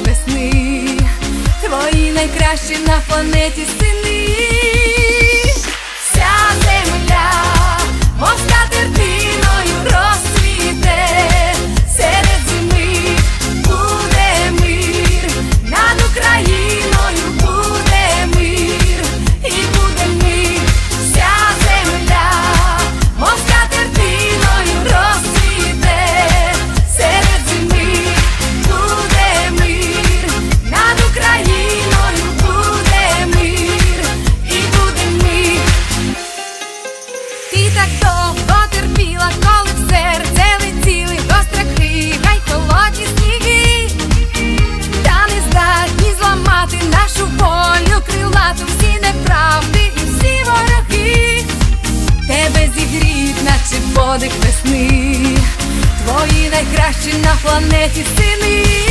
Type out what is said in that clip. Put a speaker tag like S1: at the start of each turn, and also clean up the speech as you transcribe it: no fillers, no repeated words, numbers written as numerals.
S1: весни, твої найкращі на планеті сини. Вся земля, мов скатертиною розцвіте, серед зими буде мир, над Україною буде мир, і буде мир. Вся земля, мов скатертиною розцвіте, серед зими буде мир, над Україною буде мир, і буде мир. Ти так довго терпіла, коли в серце летіли гостра крига й холодні сніги, та не здатні зламати нашу волю крилату всі неправди і всі вороги. Тебе зігріють, наче подих весни, твої найкращі на планеті сини.